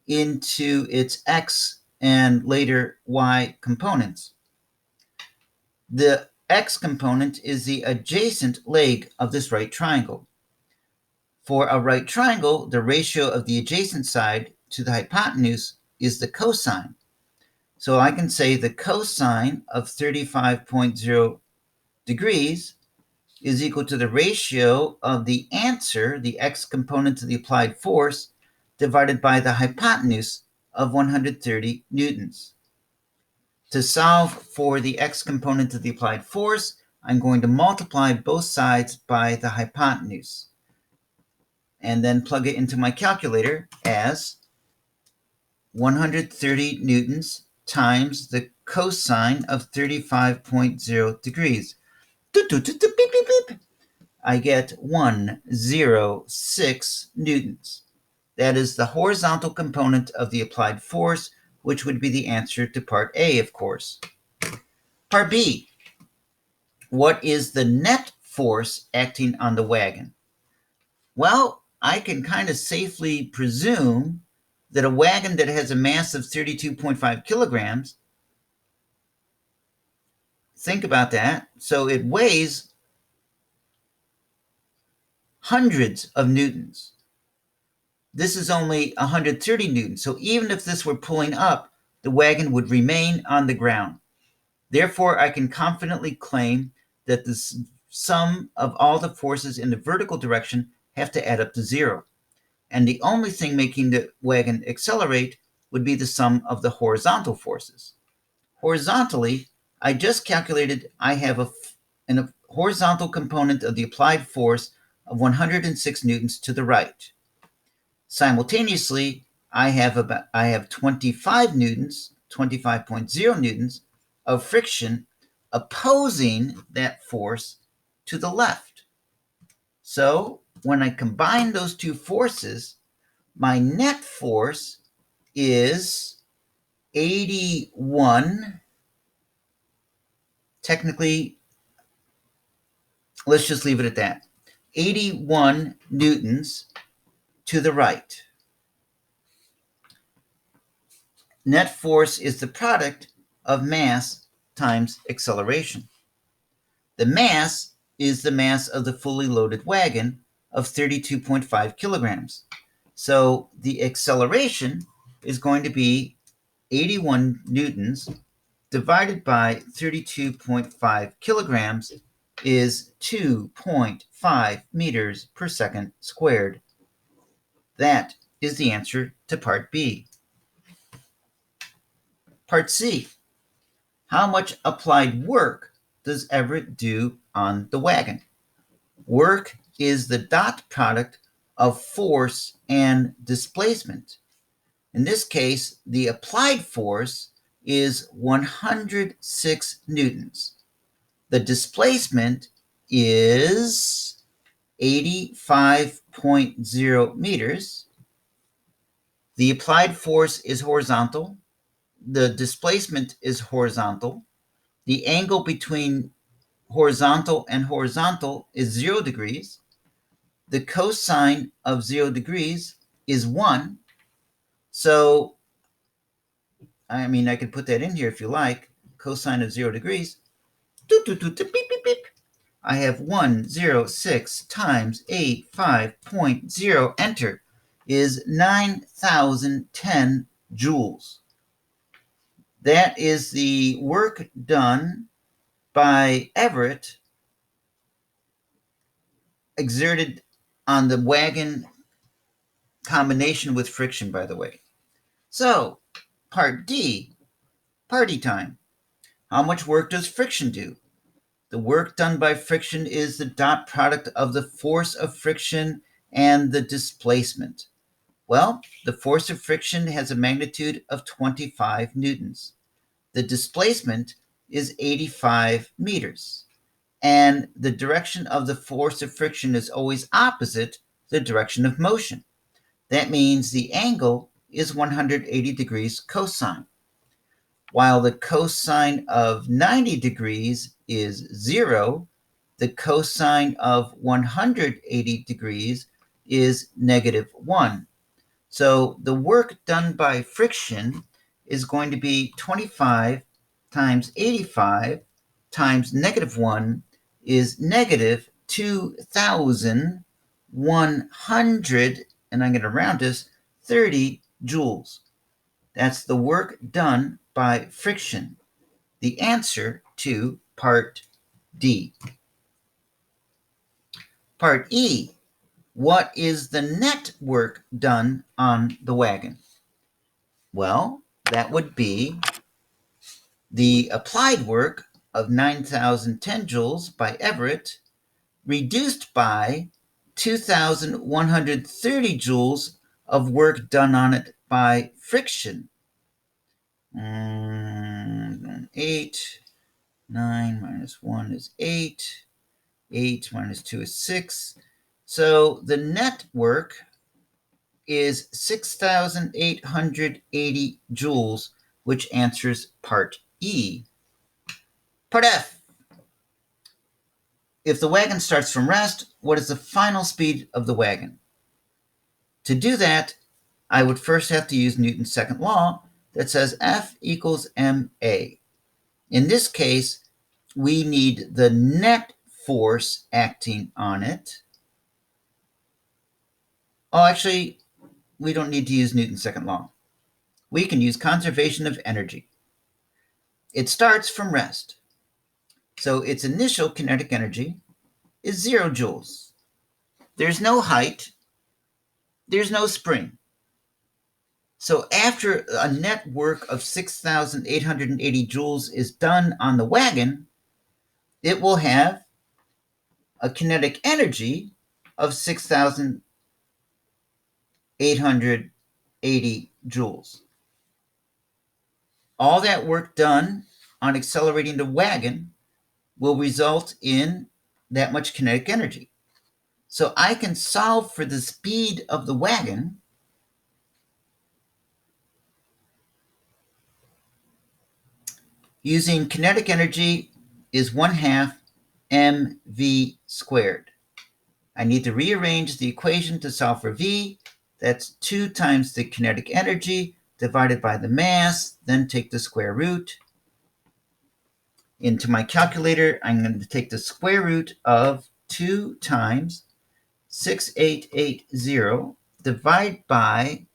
into its x and later y components. The x component is the adjacent leg of this right triangle. For a right triangle, the ratio of the adjacent side to the hypotenuse is the cosine. So I can say the cosine of 35.0 degrees is equal to the ratio of the answer, the x component of the applied force, divided by the hypotenuse of 130 newtons. To solve for the x component of the applied force, I'm going to multiply both sides by the hypotenuse and then plug it into my calculator as 130 newtons times the cosine of 35.0 degrees. I get 106 newtons. That is the horizontal component of the applied force, which would be the answer to part A, of course. Part B, what is the net force acting on the wagon? Well, I can kind of safely presume that a wagon that has a mass of 32.5 kilograms, think about that, so it weighs hundreds of newtons. This is only 130 newtons, so even if this were pulling up, the wagon would remain on the ground. Therefore, I can confidently claim that the sum of all the forces in the vertical direction have to add up to 0. And the only thing making the wagon accelerate would be the sum of the horizontal forces. Horizontally, I just calculated I have a horizontal component of the applied force of 106 newtons to the right. Simultaneously, I have 25 newtons, 25.0 newtons of friction opposing that force to the left. So when I combine those two forces, my net force is 81. Technically, let's just leave it at that. 81 newtons to the right. Net force is the product of mass times acceleration. The mass is the mass of the fully loaded wagon of 32.5 kilograms. So the acceleration is going to be 81 newtons divided by 32.5 kilograms is 2.5 meters per second squared. That is the answer to part B. Part C, how much applied work does Everett do on the wagon? Work is the dot product of force and displacement. In this case, the applied force is 106 newtons. The displacement is 85.0 meters. The applied force is horizontal. The displacement is horizontal. The angle between horizontal and horizontal is 0 degrees. The cosine of 0 degrees is 1. So, I mean, I could put that in here if you like. Cosine of 0 degrees. Beep, beep, beep. I have 106 times 85.0, enter, is 9,010 joules. That is the work done by Everett exerted on the wagon combination with friction, by the way. So, part D, party time. How much work does friction do? The work done by friction is the dot product of the force of friction and the displacement. Well, the force of friction has a magnitude of 25 newtons. The displacement is 85 meters. And the direction of the force of friction is always opposite the direction of motion. That means the angle is 180 degrees cosine. While the cosine of 90 degrees is 0, the cosine of 180 degrees is -1. So the work done by friction is going to be 25 times 85 times -1 is -2,100, and I'm going to round this, 30 joules. That's the work done by friction. The answer to part D. Part E, what is the net work done on the wagon? Well, that would be The applied work of 9,010 joules by Everett reduced by 2,130 joules of work done on it by friction. 8, 9 minus 1 is 8. 8 minus 2 is 6. So the net work is 6,880 joules, which answers part E. Part F. If the wagon starts from rest, what is the final speed of the wagon? To do that, I would first have to use Newton's second law that says F equals ma. In this case, we need the net force acting on it. Oh, actually, we don't need to use Newton's second law. We can use conservation of energy. It starts from rest. So its initial kinetic energy is 0 joules. There's no height. There's no spring. So after a net work of 6,880 joules is done on the wagon, it will have a kinetic energy of 6,880 joules. All that work done on accelerating the wagon will result in that much kinetic energy. So I can solve for the speed of the wagon using kinetic energy is 1/2 mv squared. I need to rearrange the equation to solve for v. That's 2 times the kinetic energy divided by the mass, then take the square root. Into my calculator, I'm going to take the square root of 2 times 6,880 divide by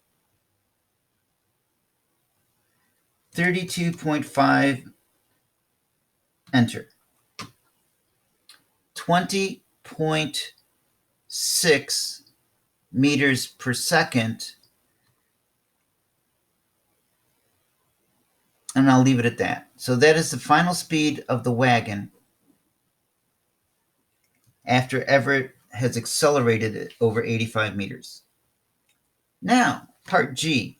32.5, enter. 20.6 meters per second. And I'll leave it at that. So that is the final speed of the wagon after Everett has accelerated it over 85 meters. Now, part G.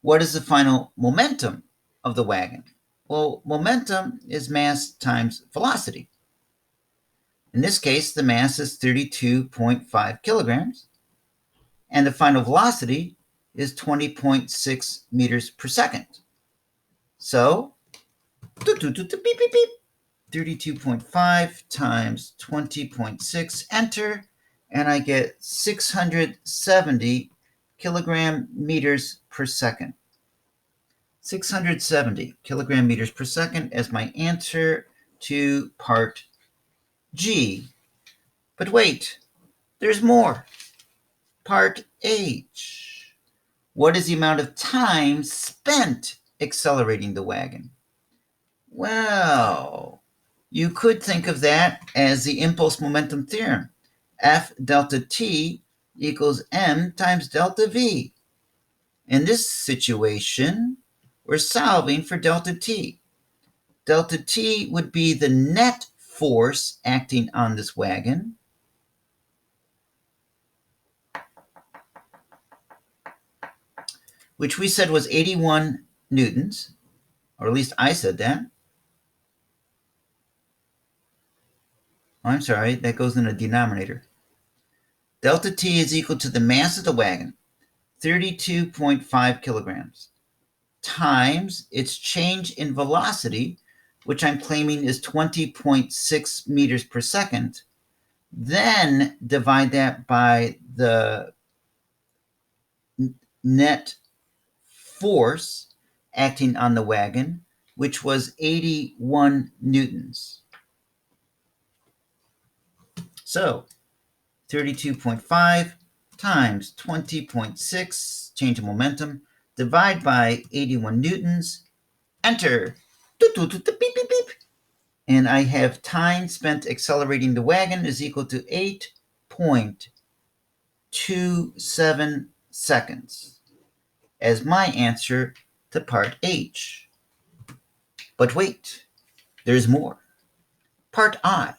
What is the final momentum of the wagon? Well, momentum is mass times velocity. In this case, the mass is 32.5 kilograms, and the final velocity is 20.6 meters per second. So, 32.5 times 20.6, enter, and I get 670 kilogram meters per second. 670 kilogram meters per second as my answer to part G. But wait, there's more. Part H. What is the amount of time spent accelerating the wagon? Well, you could think of that as the impulse momentum theorem. F delta t equals m times delta v. In this situation, we're solving for delta t. Delta t would be the net force acting on this wagon, which we said was 81 newtons, or at least I said that. I'm sorry, that goes in the denominator. Delta t is equal to the mass of the wagon, 32.5 kilograms, times its change in velocity, which I'm claiming is 20.6 meters per second, then divide that by the net force acting on the wagon, which was 81 newtons. So 32.5 times 20.6, change of momentum, divide by 81 newtons, enter. Beep, beep, beep. And I have time spent accelerating the wagon is equal to 8.27 seconds as my answer to part H. But wait, there's more. Part I.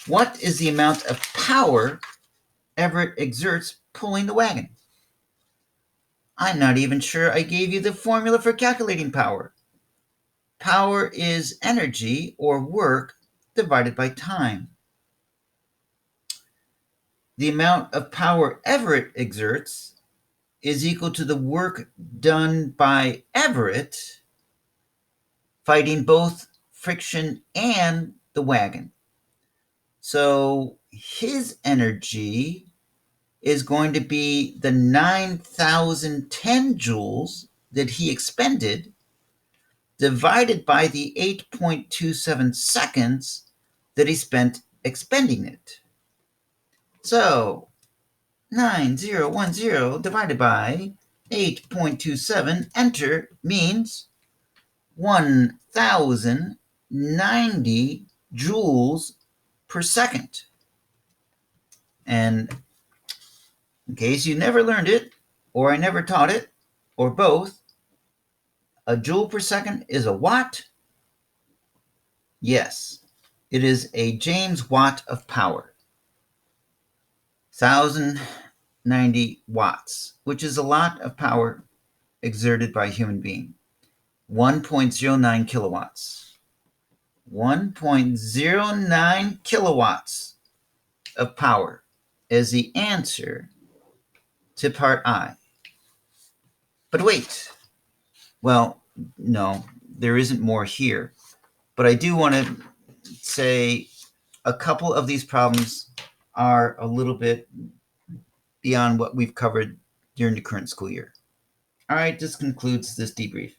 What is the amount of power Everett exerts pulling the wagon? I'm not even sure I gave you the formula for calculating power. Power is energy or work divided by time. The amount of power Everett exerts is equal to the work done by Everett fighting both friction and the wagon. So his energy is going to be the 9,010 joules that he expended divided by the 8.27 seconds that he spent expending it. So 9010 divided by 8.27, enter, means 1,090 joules per second. And in case you never learned it, or I never taught it, or both, a joule per second is a watt. Yes, it is a James watt of power. 1,090 watts, which is a lot of power exerted by a human being. 1.09 kilowatts. 1.09 kilowatts of power is the answer to part I. But wait. Well, no, there isn't more here. But I do want to say a couple of these problems are a little bit beyond what we've covered during the current school year. All right, this concludes this debrief.